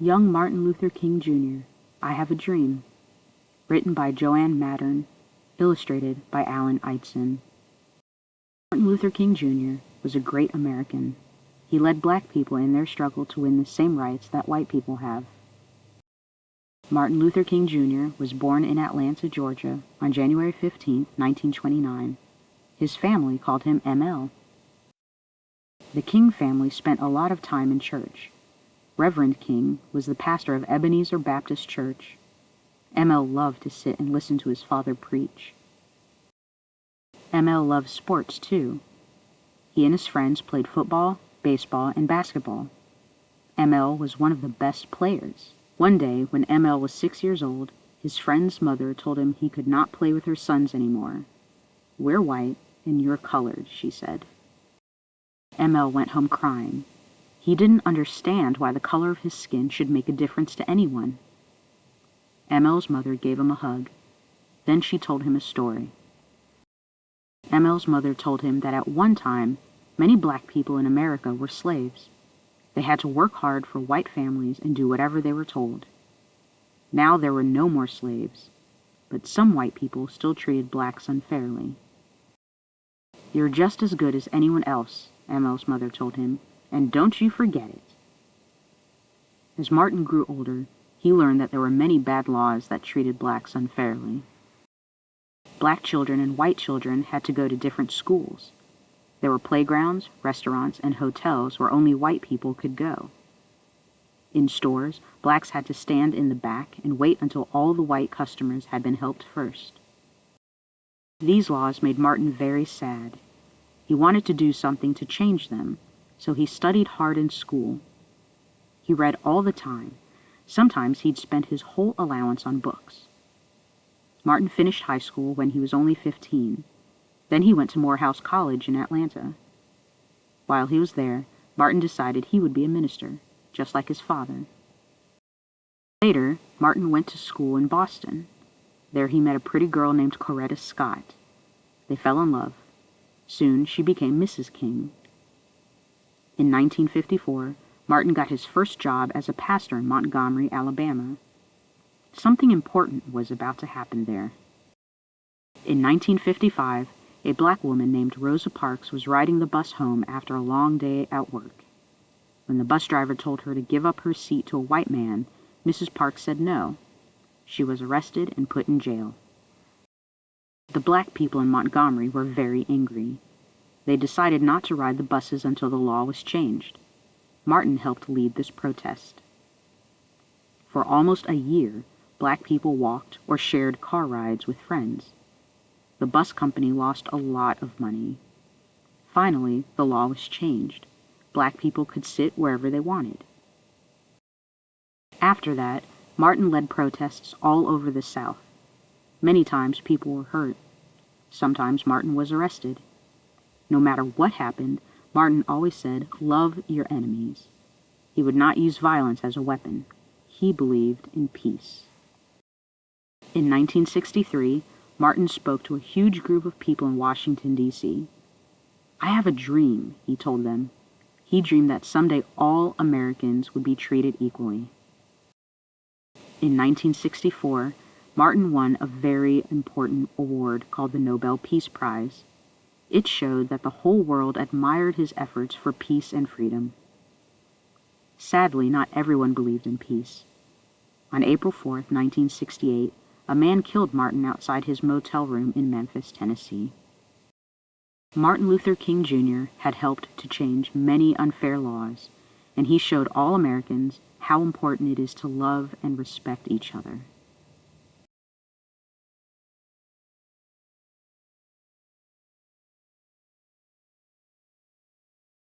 Young Martin Luther King Jr., I Have a Dream, written by Joanne Mattern, illustrated by Alan Eitzen. Martin Luther King Jr. was a great American. He led black people in their struggle to win the same rights that white people have. Martin Luther King Jr. was born in Atlanta, Georgia, on January 15, 1929. His family called him ML. The King family spent a lot of time in church. Reverend King was the pastor of Ebenezer Baptist Church. ML loved to sit and listen to his father preach. ML loved sports, too. He and his friends played football, baseball, and basketball. ML was one of the best players. One day, when ML was 6 years old, his friend's mother told him he could not play with her sons anymore. "We're white, and you're colored," she said. ML went home crying. He didn't understand why the color of his skin should make a difference to anyone. ML's mother gave him a hug. Then she told him a story. ML's mother told him that at one time, many black people in America were slaves. They had to work hard for white families and do whatever they were told. Now there were no more slaves, but some white people still treated blacks unfairly. "You're just as good as anyone else," ML's mother told him, "and don't you forget it." As Martin grew older, he learned that there were many bad laws that treated blacks unfairly. Black children and white children had to go to different schools. There were playgrounds, restaurants, and hotels where only white people could go. In stores, blacks had to stand in the back and wait until all the white customers had been helped first. These laws made Martin very sad. He wanted to do something to change them, so he studied hard in school. He read all the time. Sometimes he'd spend his whole allowance on books. Martin finished high school when he was only 15. Then he went to Morehouse College in Atlanta. While he was there, Martin decided he would be a minister, just like his father. Later, Martin went to school in Boston. There he met a pretty girl named Coretta Scott. They fell in love. Soon she became Mrs. King. In 1954, Martin got his first job as a pastor in Montgomery, Alabama. Something important was about to happen there. In 1955, a black woman named Rosa Parks was riding the bus home after a long day at work. When the bus driver told her to give up her seat to a white man, Mrs. Parks said no. She was arrested and put in jail. The black people in Montgomery were very angry. They decided not to ride the buses until the law was changed. Martin helped lead this protest. For almost a year, black people walked or shared car rides with friends. The bus company lost a lot of money. Finally, the law was changed. Black people could sit wherever they wanted. After that, Martin led protests all over the South. Many times people were hurt. Sometimes Martin was arrested. No matter what happened, Martin always said, "Love your enemies." He would not use violence as a weapon. He believed in peace. In 1963, Martin spoke to a huge group of people in Washington, D.C. "I have a dream," he told them. He dreamed that someday all Americans would be treated equally. In 1964, Martin won a very important award called the Nobel Peace Prize. It showed that the whole world admired his efforts for peace and freedom. Sadly, not everyone believed in peace. On April 4, 1968, a man killed Martin outside his motel room in Memphis, Tennessee. Martin Luther King Jr. had helped to change many unfair laws, and he showed all Americans how important it is to love and respect each other.